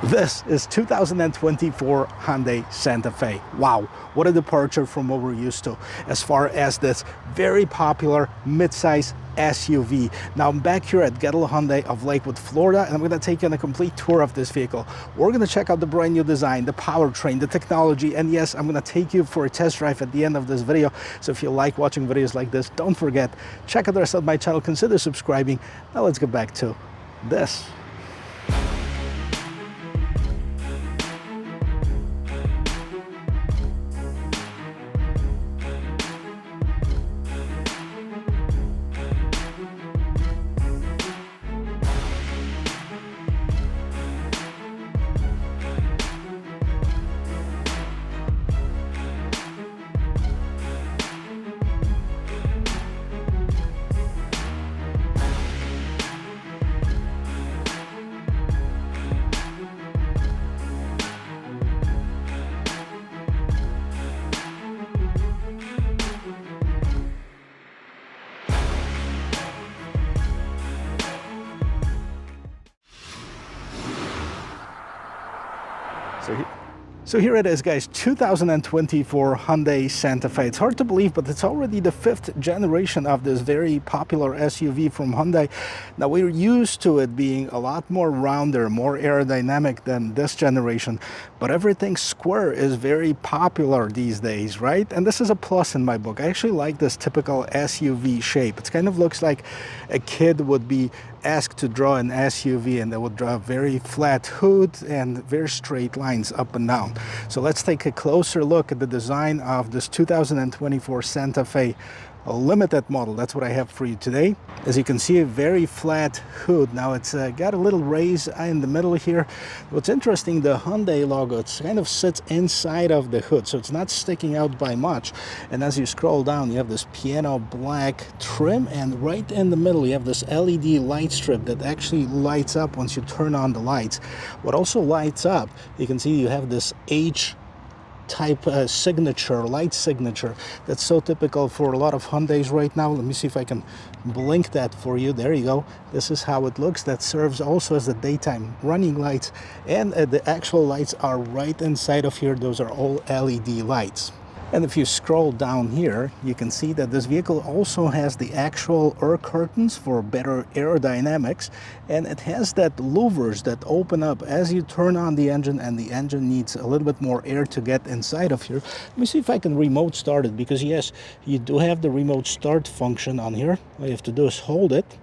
This is 2024 Hyundai Santa Fe. Wow, what a departure from what we're used to as far as this very popular midsize SUV. Now I'm back here at Gettle Hyundai of Lakewood, Florida, and I'm going to take you on a complete tour of this vehicle. We're going to check out the brand new design, the powertrain, the technology, and yes, I'm going to take you for a test drive at the end of this video. So if you like watching videos like this, don't forget, check out the rest of my channel, consider subscribing. Now let's get back to this. So here it is, guys, 2024 Hyundai Santa Fe. It's hard to believe, but it's already the 5th generation of this very popular SUV from Hyundai. Now, we're used to it being a lot more rounder, more aerodynamic than this generation, but everything square is very popular these days, right? And this is a plus in my book. I actually like this typical SUV shape. It kind of looks like a kid would be asked to draw an SUV, and they would draw a very flat hood and very straight lines up and down. So let's take a closer look at the design of this 2024 Santa Fe Limited model. That's what I have for you today. As you can see, a very flat hood. Now it's got a little raise in the middle here. What's interesting, the Hyundai logo, it kind of sits inside of the hood, so it's not sticking out by much. And as you scroll down, you have this piano black trim, and right in the middle you have this LED light strip that actually lights up once you turn on the lights. What also lights up, you can see you have this H type signature, light signature, that's so typical for a lot of Hyundais right now. Let me see if I can blink that for you. There you go. This is how it looks. That serves also as the daytime running lights, and the actual lights are right inside of here. Those are all LED lights. And if you scroll down here, you can see that this vehicle also has the actual air curtains for better aerodynamics, and it has that louvers that open up as you turn on the engine, and the engine needs a little bit more air to get inside of here. Let me see if I can remote start it, because yes, you do have the remote start function on here. All you have to do is hold it.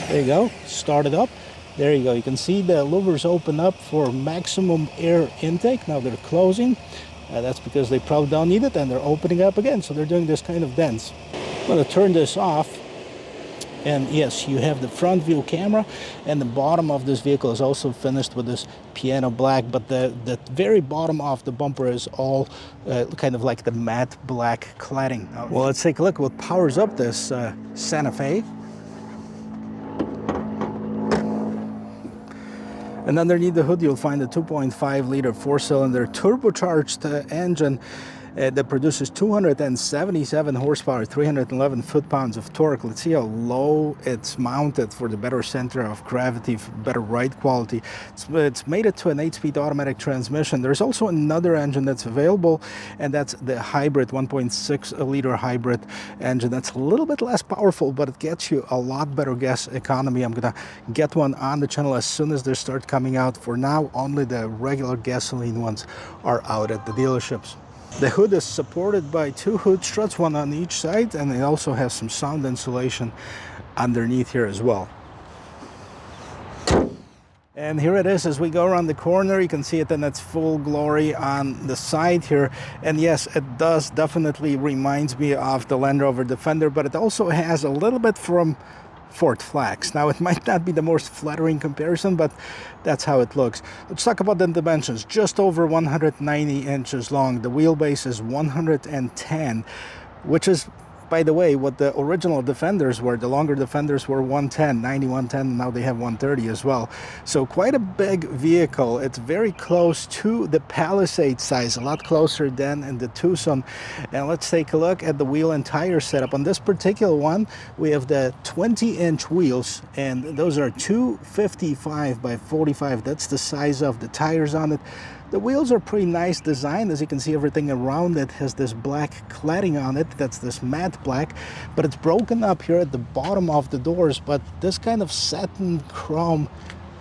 There you go, start it up. There you go. You can see the louvers open up for maximum air intake. Now they're closing. That's because they probably don't need it, and they're opening up again. So they're doing this kind of dance. I'm going to turn this off. And yes, you have the front view camera, and the bottom of this vehicle is also finished with this piano black, but the very bottom of the bumper is all kind of like the matte black cladding. Well, let's take a look at what powers up this Santa Fe. And underneath the hood, you'll find a 2.5-liter four-cylinder turbocharged engine that produces 277 horsepower, 311 foot-pounds of torque. Let's see how low it's mounted for the better center of gravity, for better ride quality. It's made it to an 8-speed automatic transmission. There's also another engine that's available, and that's the hybrid 1.6-liter hybrid engine. That's a little bit less powerful, but it gets you a lot better gas economy. I'm gonna get one on the channel as soon as they start coming out. For now, only the regular gasoline ones are out at the dealerships. The hood is supported by 2 hood struts, one on each side, and it also has some sound insulation underneath here as well. And here it is as we go around the corner. You can see it in its full glory on the side here. And yes, it does definitely reminds me of the Land Rover Defender, but it also has a little bit from Ford Flex. Now, it might not be the most flattering comparison, but that's how it looks. Let's talk about the dimensions. Just over 190 inches long. The wheelbase is 110, which is by the way, what the original Defenders were. The longer Defenders were 110, 90, 110, and now they have 130 as well. So quite a big vehicle. It's very close to the Palisade size, a lot closer than in the Tucson. And let's take a look at the wheel and tire setup. On this particular one, we have the 20-inch wheels, and those are 255 by 45. That's the size of the tires on it. The wheels are pretty nice design. As you can see, everything around it has this black cladding on it. That's this matte black, but it's broken up here at the bottom of the doors, but this kind of satin chrome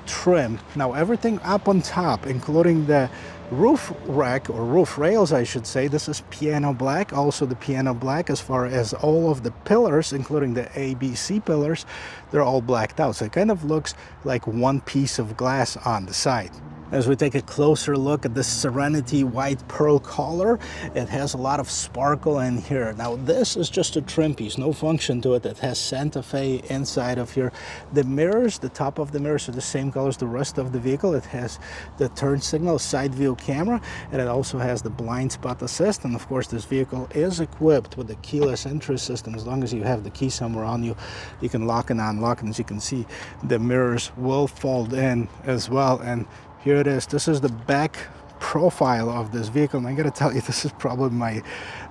trim. Now everything up on top, including the roof rack, or roof rails I should say, this is piano black. Also the piano black, as far as all of the pillars, including the A, B, C pillars, they're all blacked out. So it kind of looks like one piece of glass on the side. As we take a closer look at the Serenity white pearl color, it has a lot of sparkle in here. Now this is just a trim piece, no function to it. It has Santa Fe inside of here. The mirrors, the top of the mirrors are the same color as the rest of the vehicle. It has the turn signal, side view camera, and it also has the blind spot assist. And of course this vehicle is equipped with the keyless entry system. As long as you have the key somewhere on you, you can lock and unlock. And as you can see, the mirrors will fold in as well. And here it is. This is the back profile of this vehicle, and I gotta tell you, this is probably my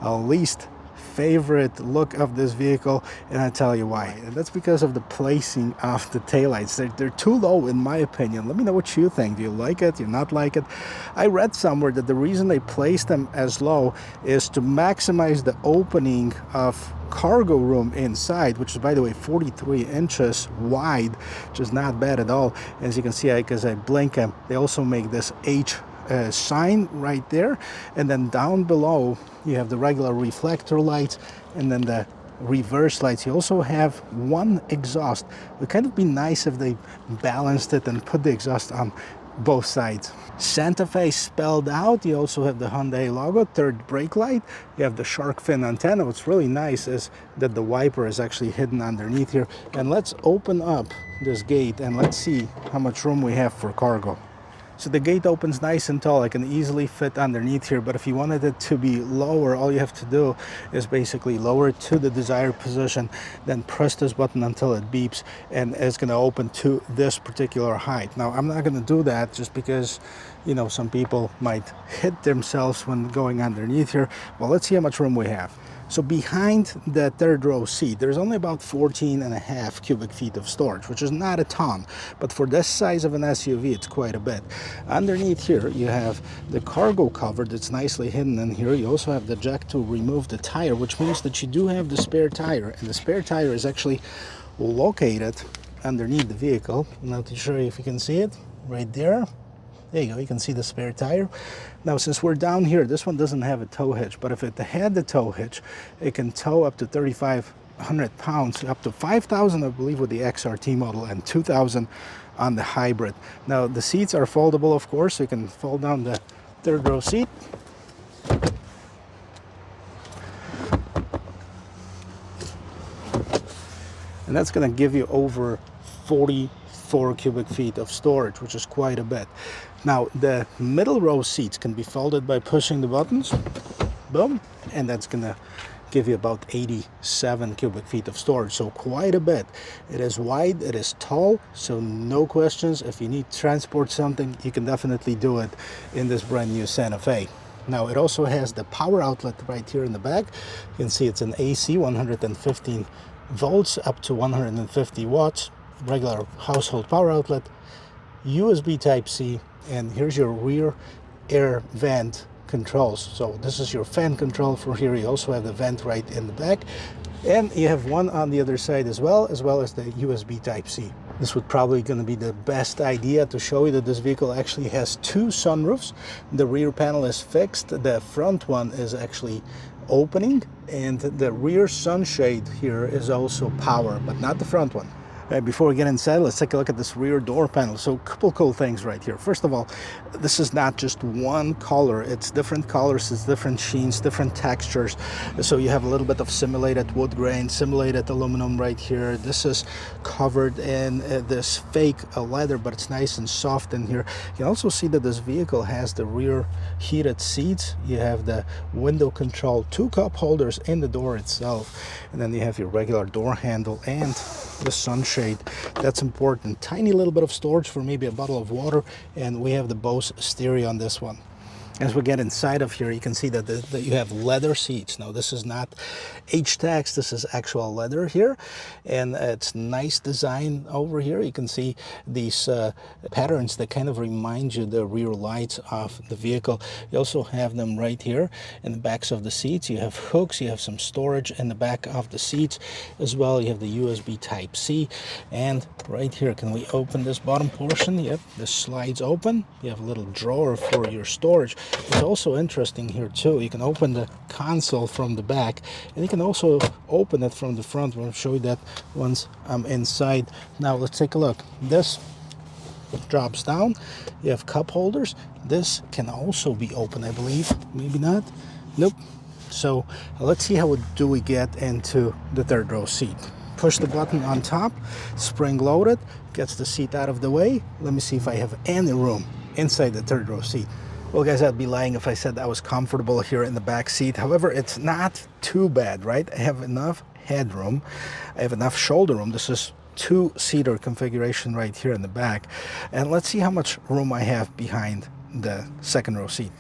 least favorite look of this vehicle, and I'll tell you why. And that's because of the placing of the taillights. They're too low in my opinion. Let me know what you think. Do you like it? Do you not like it? I read somewhere that the reason they placed them as low is to maximize the opening of cargo room inside, which is, by the way, 43 inches wide, which is not bad at all. As you can see, as I blink, they also make this H sign right there, and then down below you have the regular reflector lights, and then the reverse lights. You also have one exhaust. It would kind of be nice if they balanced it and put the exhaust on both sides. Santa Fe spelled out. You also have the Hyundai logo, third brake light. You have the shark fin antenna. What's really nice is that the wiper is actually hidden underneath here. And let's open up this gate and let's see how much room we have for cargo. So the gate opens nice and tall. I can easily fit underneath here, but if you wanted it to be lower, all you have to do is basically lower it to the desired position, then press this button until it beeps, and it's going to open to this particular height. Now, I'm not going to do that just because, you know, some people might hit themselves when going underneath here. Well, let's see how much room we have. So behind the third row seat, there's only about 14.5 cubic feet of storage, which is not a ton, but for this size of an SUV, it's quite a bit. Underneath here, you have the cargo cover that's nicely hidden in here. You also have the jack to remove the tire, which means that you do have the spare tire, and the spare tire is actually located underneath the vehicle. I'm not too sure if you can see it right there. There you go, you can see the spare tire. Now, since we're down here, this one doesn't have a tow hitch, but if it had the tow hitch, it can tow up to 3,500 pounds, up to 5,000, I believe, with the XRT model, and 2,000 on the hybrid. Now, the seats are foldable, of course, so you can fold down the third row seat. And that's gonna give you over 44 cubic feet of storage, which is quite a bit. Now, the middle row seats can be folded by pushing the buttons, boom, and that's gonna give you about 87 cubic feet of storage, so quite a bit. It is wide, it is tall, so no questions. If you need to transport something, you can definitely do it in this brand new Santa Fe. Now, it also has the power outlet right here in the back. You can see it's an AC, 115 volts up to 150 watts, regular household power outlet, USB Type-C, and here's your rear air vent controls. So this is your fan control for here. You also have the vent right in the back, and you have one on the other side as well as the USB Type-C. This would probably going to be the best idea to show you that this vehicle actually has two sunroofs. The rear panel is fixed, the front one is actually opening, and the rear sunshade here is also power, but not the front one. Before we get inside, let's take a look at this rear door panel. So a couple cool things right here. First of all, this is not just one color. It's different colors, it's different sheens, different textures. So you have a little bit of simulated wood grain, simulated aluminum right here. This is covered in this fake leather, but it's nice and soft in here. You can also see that this vehicle has the rear heated seats. You have the window control, 2 cup holders in the door itself, and then you have your regular door handle and the sunshade. That's important. Tiny little bit of storage for maybe a bottle of water, and we have the Bose stereo on this one. As we get inside of here, you can see that you have leather seats. Now, this is not H-Tax, this is actual leather here, and it's nice design over here. You can see these patterns that kind of remind you the rear lights of the vehicle. You also have them right here in the backs of the seats. You have hooks, you have some storage in the back of the seats as well. You have the USB Type-C, and right here, can we open this bottom portion? Yep, this slides open. You have a little drawer for your storage. It's also interesting here too, you can open the console from the back, and you can also open it from the front. We'll show you that once I'm inside. Now let's take a look. This drops down. You have cup holders. This can also be open, I believe. Maybe not. Nope. So let's see how we get into the third row seat. Push the button on top, spring loaded, gets the seat out of the way. Let me see if I have any room inside the third row seat. Well, guys, I'd be lying if I said I was comfortable here in the back seat. However, it's not too bad, right? I have enough headroom. I have enough shoulder room. This is 2-seater configuration right here in the back. And let's see how much room I have behind the second row seat.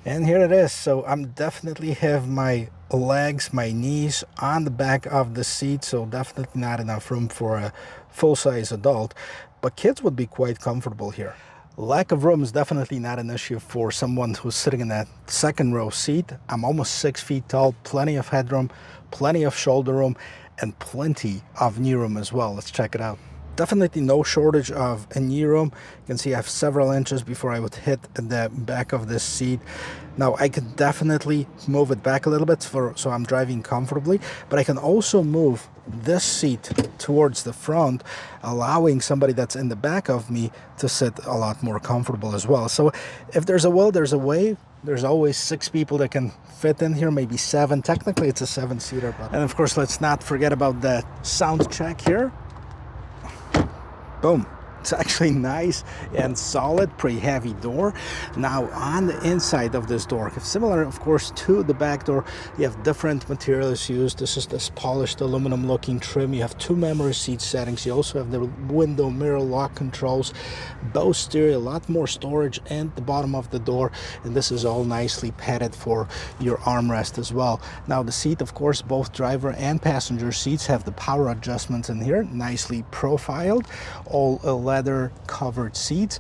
And here it is. So I'm definitely have my legs, my knees on the back of the seat. So definitely not enough room for a full-size adult. But kids would be quite comfortable here. Lack of room is definitely not an issue for someone who's sitting in that second row seat. I'm almost 6 feet tall, plenty of headroom, plenty of shoulder room, and plenty of knee room as well. Let's check it out. Definitely no shortage of a knee room. You can see I have several inches before I would hit the back of this seat. Now, I can definitely move it back a little bit so I'm driving comfortably, but I can also move this seat towards the front, allowing somebody that's in the back of me to sit a lot more comfortable as well. So if there's a will, there's a way. There's always 6 people that can fit in here, maybe 7. Technically, it's a 7-seater. And of course, let's not forget about the sound check here. Boom. It's actually nice and solid, pretty heavy door. Now on the inside of this door, similar of course to the back door, you have different materials used. This is this polished aluminum looking trim. You have 2 memory seat settings. You also have the window mirror lock controls, Bose stereo, a lot more storage at the bottom of the door, and this is all nicely padded for your armrest as well. Now the seat, of course, both driver and passenger seats have the power adjustments in here, nicely profiled, all leather covered seats,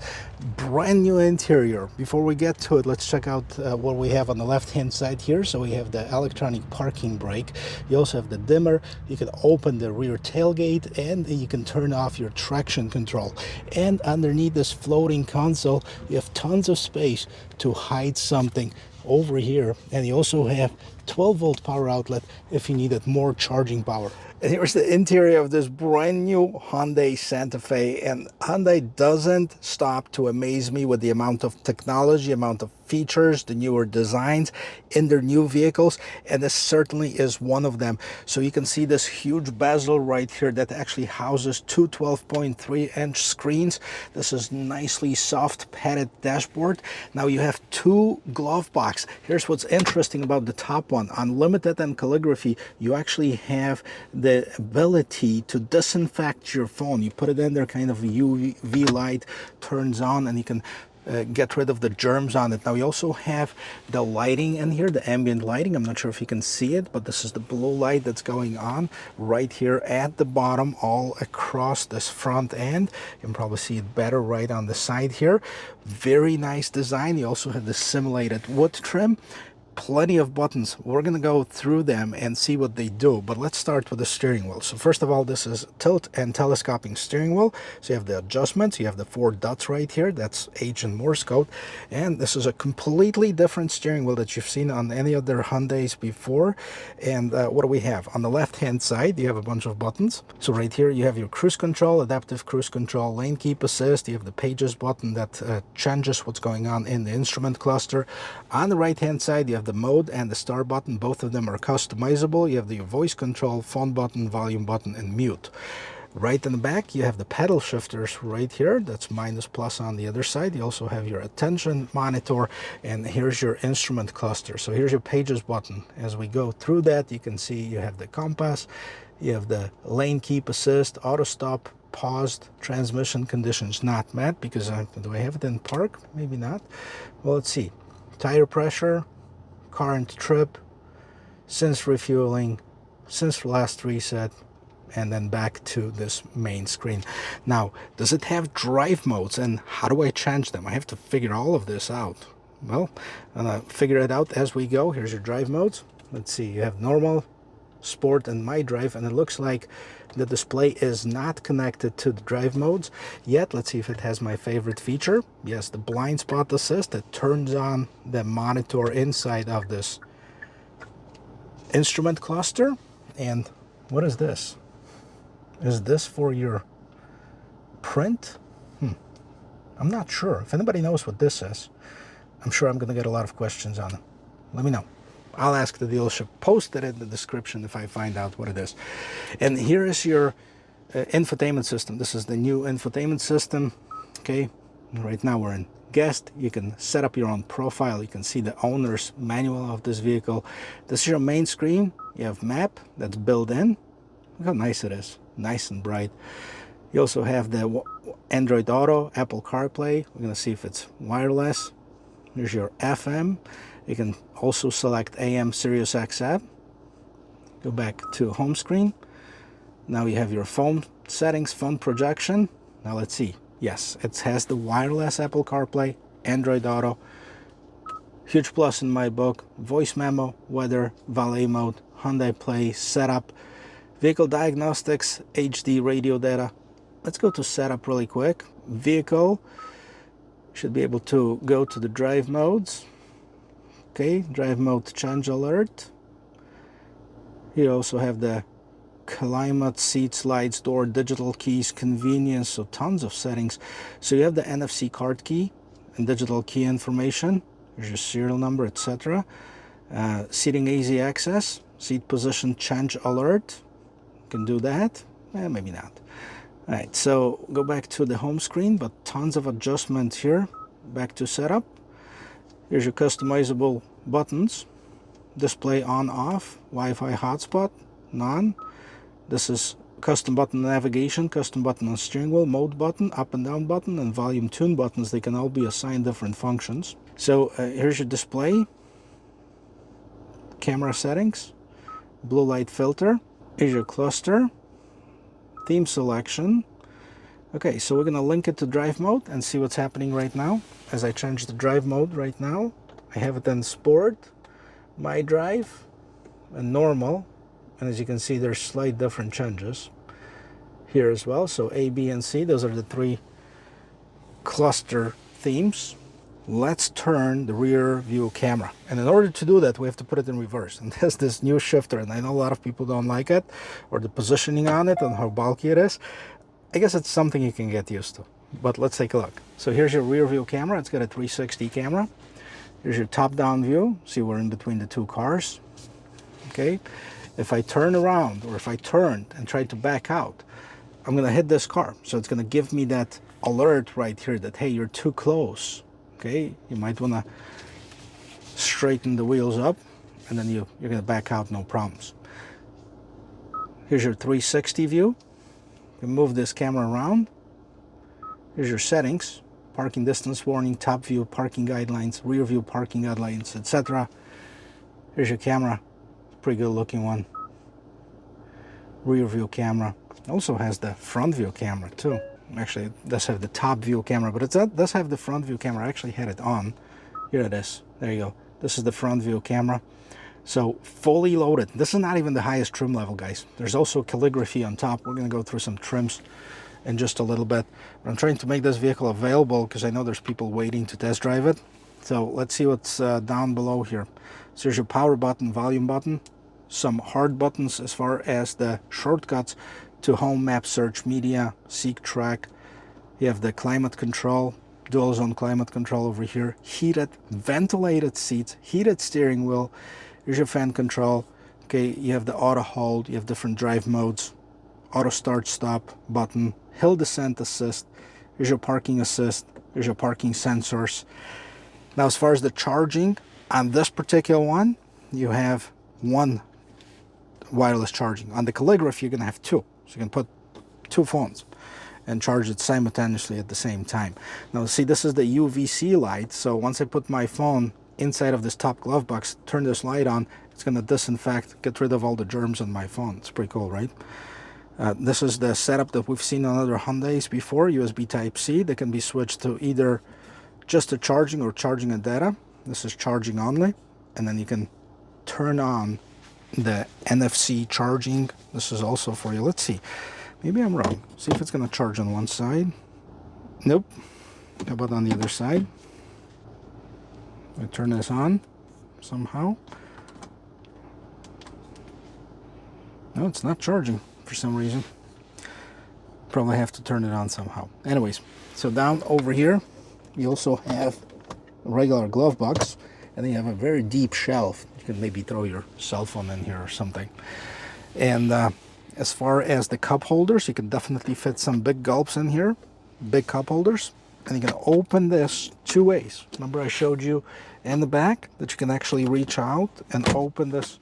brand new interior. Before we get to it, let's check out what we have on the left hand side here. So we have the electronic parking brake. You also have the dimmer. You can open the rear tailgate, and you can turn off your traction control. And underneath this floating console, you have tons of space to hide something over here, and you also have 12-volt power outlet if you needed more charging power. And here's the interior of this brand new Hyundai Santa Fe, and Hyundai doesn't stop to amaze me with the amount of technology, amount of features, the newer designs in their new vehicles, and this certainly is one of them. So you can see this huge bezel right here that actually houses 2 12.3-inch screens. This is nicely soft padded dashboard. Now you have 2 glove box. Here's what's interesting about the top one. Unlimited and calligraphy, you actually have the ability to disinfect your phone. You put it in there, kind of UV light turns on, and you can get rid of the germs on it. Now you also have the lighting in here, the ambient lighting. I'm not sure if you can see it, but this is the blue light that's going on right here at the bottom all across this front end. You can probably see it better right on the side here. Very nice design. You also have the simulated wood trim. plenty of buttons. We're going to go through them and see what they do, but let's start with the steering wheel. So first of all, this is tilt and telescoping steering wheel. So you have the adjustments, you have the 4 dots right here, that's H and Morse code, and this is a completely different steering wheel that you've seen on any other Hyundais before. And what do we have? On the left hand side, you have a bunch of buttons. So right here you have your cruise control, adaptive cruise control, lane keep assist, you have the pages button that changes what's going on in the instrument cluster. On the right hand side you have the mode and the start button. Both of them are customizable. You have the voice control, phone button, volume button, and mute. Right in the back you have the pedal shifters right here, that's minus plus on the other side. You also have your attention monitor, and here's your instrument cluster. So here's your pages button. As we go through that, you can see you have the compass, you have the lane keep assist, auto stop, paused, transmission conditions not met, because do I have it in park? Maybe not. Well, let's see. Tire pressure, current trip, since refueling, since last reset, and then back to this main screen. Now, does it have drive modes, and how do I change them? I have to figure all of this out. Well, I'm gonna figure it out as we go. Here's your drive modes. Let's see, you have normal, sport, and my drive, and it looks like the display is not connected to the drive modes yet. Let's see if it has my favorite feature. Yes, the blind spot assist that turns on the monitor inside of this instrument cluster. And what is this? Is this for your print? I'm not sure. If anybody knows what this is, I'm sure I'm going to get a lot of questions on it. Let me know. I'll ask the dealership. Post it in the description if I find out what it is. And here is your infotainment system. This is the new infotainment system. Okay, right now we're in guest. You can set up your own profile. You can see the owner's manual of this vehicle. This is your main screen. You have map that's built in. Look how nice it is. Nice and bright. You also have the Android Auto, Apple CarPlay. We're going to see if it's wireless. Here's your FM. You can also select AM Sirius XM. Go back to home screen. Now you have your phone settings, phone projection. Now let's see. Yes, it has the wireless Apple CarPlay, Android Auto. Huge plus in my book. Voice memo, weather, valet mode, Hyundai Play, setup, vehicle diagnostics, HD radio data. Let's go to setup really quick. Vehicle. Should be able to go to the drive modes. Okay, drive mode change alert. You also have the climate, seat slides, door, digital keys, convenience, so tons of settings. So you have the NFC card key and digital key information. There's your serial number, etc. Seating easy access, seat position change alert. You can do that. Maybe not. All right, so go back to the home screen, but tons of adjustments here. Back to setup. Here's your customizable buttons. Display on, off, Wi-Fi hotspot, none. This is custom button navigation, custom button on steering wheel, mode button, up and down button, and volume tune buttons. They can all be assigned different functions. So here's your display. Camera settings, blue light filter. Here's your cluster. Theme selection. Okay, so we're going to link it to drive mode and see what's happening right now. As I change the drive mode right now, I have it in sport, my drive, and normal. And as you can see, there's slight different changes here as well. So A, B, and C, those are the 3 cluster themes. Let's turn the rear view camera. And in order to do that, we have to put it in reverse. And there's this new shifter, and I know a lot of people don't like it, or the positioning on it and how bulky it is. I guess it's something you can get used to, but let's take a look. So here's your rear view camera. It's got a 360 camera. Here's your top-down view. See, we're in between the 2 cars. Okay. If I turn around, or if I turned and tried to back out, I'm going to hit this car. So it's going to give me that alert right here that, hey, you're too close. Okay. You might want to straighten the wheels up, and then you're going to back out, no problems. Here's your 360 view. You move this camera around. Here's your settings, parking distance warning, top view, parking guidelines, rear view parking guidelines, etc. Here's your camera, pretty good looking one. Rear view camera. Also has the front view camera too. Actually, it does have the top view camera, but it does have the front view camera. I actually had it on. Here it is. There you go. This is the front view camera. So fully loaded. This is not even the highest trim level, guys. There's also calligraphy on top. We're gonna go through some trims in just a little bit. But I'm trying to make this vehicle available because I know there's people waiting to test drive it. So let's see what's down below here. So there's your power button, volume button, some hard buttons as far as the shortcuts to home, map, search, media, seek, track. You have the climate control, dual zone climate control over here, heated, ventilated seats, heated steering wheel. Here's your fan control. Okay, you have the auto hold, you have different drive modes, auto start stop button, hill descent assist. Here's your parking assist. Here's your parking sensors. Now, as far as the charging, on this particular one, you have one wireless charging. On the calligraphy, you're gonna have two. So you can put two phones and charge it simultaneously at the same time. Now, see, this is the UVC light. So once I put my phone inside of this top glove box, turn this light on, it's going to disinfect, get rid of all the germs on my phone. It's pretty cool, right? This is the setup that we've seen on other Hyundais before, USB Type-C. They can be switched to either just the charging or charging and data. This is charging only, and then you can turn on the NFC charging. This is also for you. Let's see, maybe I'm wrong. See if it's going to charge on one side. Nope. How about on the other side? I turn this on somehow. No, it's not charging for some reason. Probably have to turn it on somehow. Anyways, so down over here, you also have a regular glove box, and then you have a very deep shelf. You can maybe throw your cell phone in here or something. And as far as the cup holders, you can definitely fit some big gulps in here, big cup holders. And you can open this two ways. Remember I showed you in the back that you can actually reach out and open this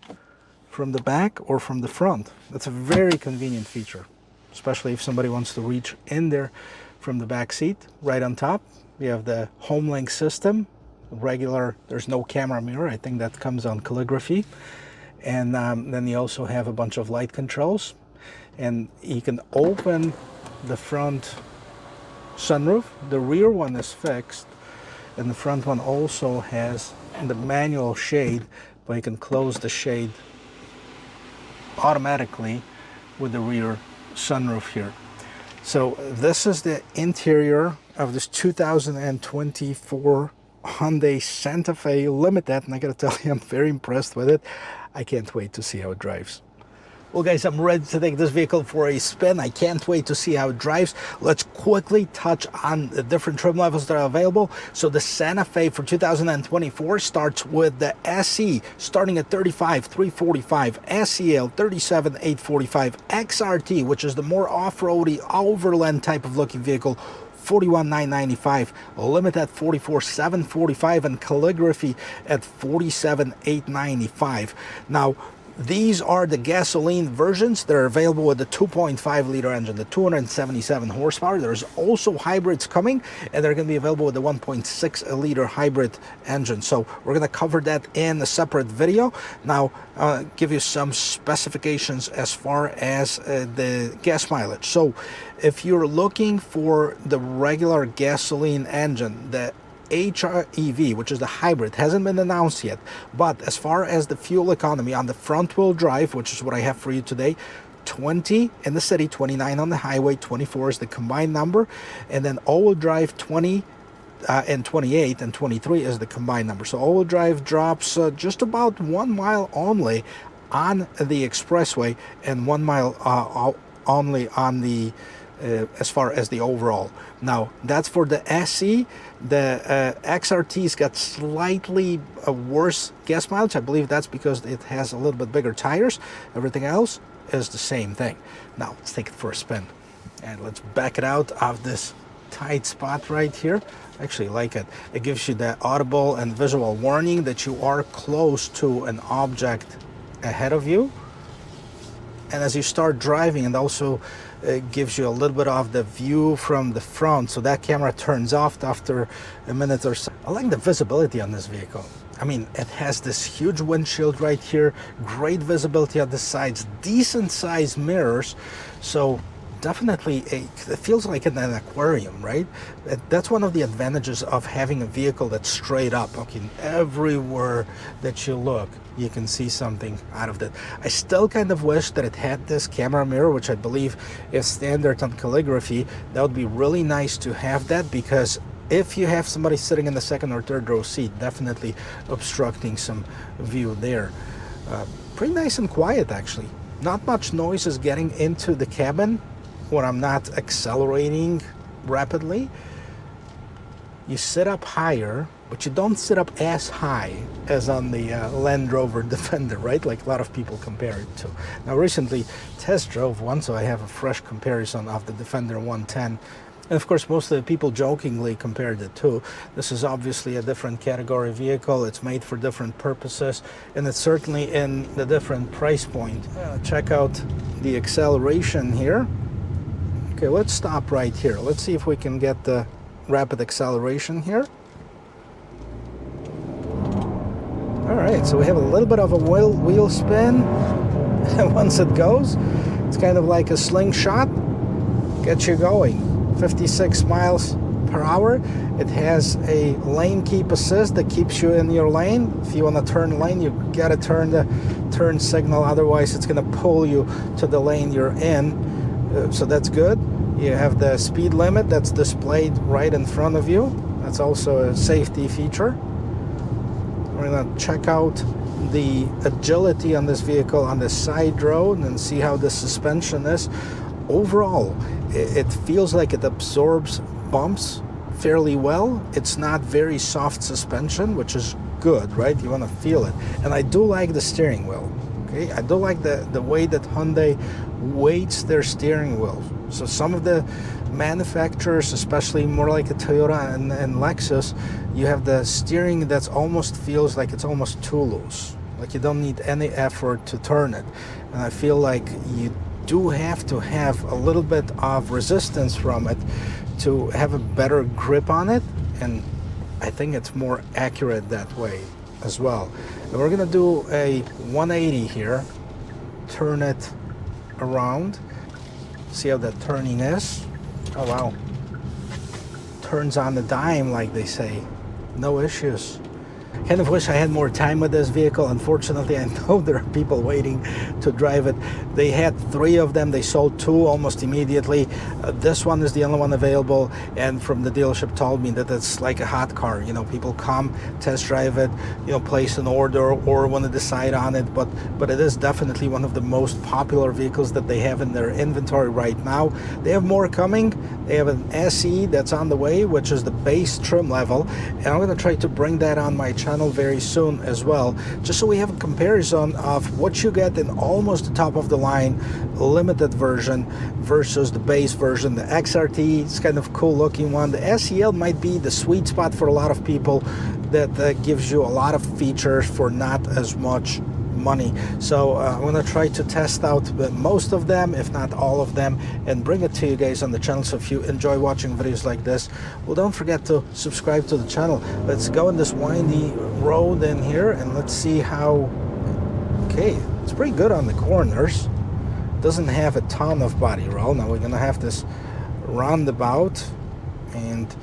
from the back or from the front. That's a very convenient feature, especially if somebody wants to reach in there from the back seat. Right on top, we have the HomeLink system. Regular, there's no camera mirror. I think that comes on calligraphy. And then you also have a bunch of light controls. And you can open the front sunroof. The rear one is fixed, and the front one also has the manual shade, but you can close the shade automatically with the rear sunroof here. So this is the interior of this 2024 Hyundai Santa Fe Limited, and I gotta tell you, I'm very impressed with it. I can't wait to see how it drives. Well, guys, I'm ready to take this vehicle for a spin. I can't wait to see how it drives. Let's quickly touch on the different trim levels that are available. So the Santa Fe for 2024 starts with the SE, starting at $35,345, SEL $37,845, XRT, which is the more off-roady, overland type of looking vehicle, $41,995, Limited $44,745, and Calligraphy at $47,895. Now, these are the gasoline versions that are available with the 2.5 liter engine, the 277 horsepower. There's also hybrids coming, and they're going to be available with the 1.6 liter hybrid engine. So we're going to cover that in a separate video. Now, I'll give you some specifications as far as the gas mileage. So if you're looking for the regular gasoline engine, the HREV, which is the hybrid, hasn't been announced yet, but as far as the fuel economy on the front wheel drive, which is what I have for you today, 20 in the city, 29 on the highway, 24 is the combined number, and then all-wheel drive 20 and 28 and 23 is the combined number. So all-wheel drive drops just about 1 mile only on the expressway, and 1 mile only on the as far as the overall. Now, that's for the SE. The XRT's got slightly worse gas mileage. I believe that's because it has a little bit bigger tires. Everything else is the same thing. Now, let's take it for a spin. And let's back it out of this tight spot right here. I actually like it. It gives you the audible and visual warning that you are close to an object ahead of you. And as you start driving, it also gives you a little bit of the view from the front, so that camera turns off after a minute or so. I like the visibility on this vehicle. I mean, it has this huge windshield right here, great visibility on the sides, decent sized mirrors, so definitely it feels like in an aquarium, right? That's one of the advantages of having a vehicle that's straight up. Okay, everywhere that you look, you can see something out of that. I still kind of wish that it had this camera mirror, which I believe is standard on calligraphy. That would be really nice to have that, because if you have somebody sitting in the second or third row seat, definitely obstructing some view there. Pretty nice and quiet, actually. Not much noise is getting into the cabin when I'm not accelerating rapidly. You sit up higher, but you don't sit up as high as on the Land Rover Defender, right? Like a lot of people compare it to. Now, recently test drove one, so I have a fresh comparison of the Defender 110. And of course, most of the people jokingly compared the two. This is obviously a different category vehicle. It's made for different purposes, and it's certainly in the different price point. Check out the acceleration here. Okay, let's stop right here. Let's see if we can get the rapid acceleration here. All right, so we have a little bit of a wheel spin. And once it goes, it's kind of like a slingshot. Gets you going. 56 miles per hour. It has a lane keep assist that keeps you in your lane. If you want to turn lane, you gotta turn the turn signal, otherwise it's gonna pull you to the lane you're in. So that's good. You have the speed limit that's displayed right in front of you. That's also a safety feature. We're gonna check out the agility on this vehicle on the side road and see how the suspension is. Overall, it feels like it absorbs bumps fairly well. It's not very soft suspension, which is good, right? You want to feel it. And I do like the steering wheel. Okay, I do like the way that Hyundai weights their steering wheel. So some of the manufacturers, especially more like a Toyota and Lexus, you have the steering that's almost feels like it's almost too loose. Like you don't need any effort to turn it. And I feel like you do have to have a little bit of resistance from it to have a better grip on it, and I think it's more accurate that way as well. And we're gonna do a 180 here, turn it around, see how that turning is. Oh wow, turns on the dime, like they say, no issues. Kind of wish I had more time with this vehicle. Unfortunately, I know there are people waiting to drive it. They had 3 of them. They sold 2 almost immediately. This one is the only one available, and from the dealership told me that it's like a hot car. You know, people come, test drive it, you know, place an order or want to decide on it. But it is definitely one of the most popular vehicles that they have in their inventory right now. They have more coming. They have an SE that's on the way, which is the base trim level, and I'm going to try to bring that on my channel very soon as well, just so we have a comparison of what you get in almost the top of the line limited version versus the base version. The XRT is kind of cool looking one. The SEL might be the sweet spot for a lot of people, that gives you a lot of features for not as much money. So I'm going to try to test out most of them, if not all of them, and bring it to you guys on the channel. So if you enjoy watching videos like this, well, don't forget to subscribe to the channel. Let's go in this windy road in here and let's see how. Okay, it's pretty good on the corners. Doesn't have a ton of body roll. Now we're gonna have this roundabout, and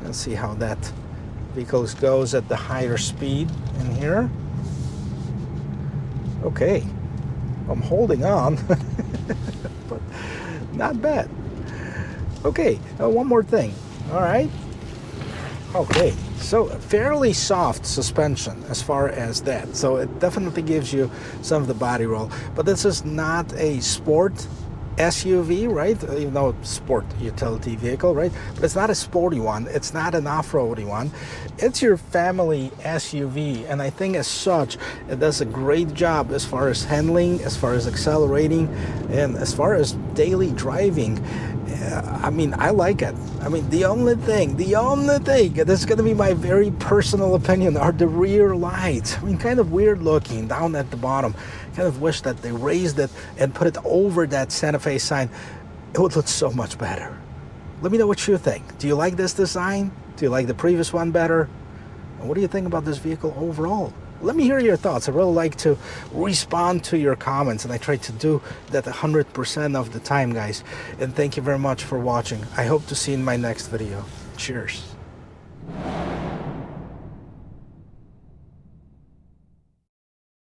let's see how that vehicle goes at the higher speed in here. Okay, I'm holding on, but not bad. Okay, one more thing. All right. Okay, so fairly soft suspension as far as that. So it definitely gives you some of the body roll. But this is not a sport SUV, right? Even though it's sport utility vehicle, right? But it's not a sporty one. It's not an off-roady one. It's your family SUV, and I think as such, it does a great job as far as handling, as far as accelerating, and as far as daily driving. I mean, I like it. I mean, the only thing, this is going to be my very personal opinion, are the rear lights. I mean, kind of weird looking down at the bottom. Kind of wish that they raised it and put it over that Santa Fe sign. It would look so much better. Let me know what you think. Do you like this design? Do you like the previous one better? And what do you think about this vehicle overall? Let me hear your thoughts. I really like to respond to your comments, and I try to do that 100% of the time, guys. And thank you very much for watching. I hope to see you in my next video. Cheers.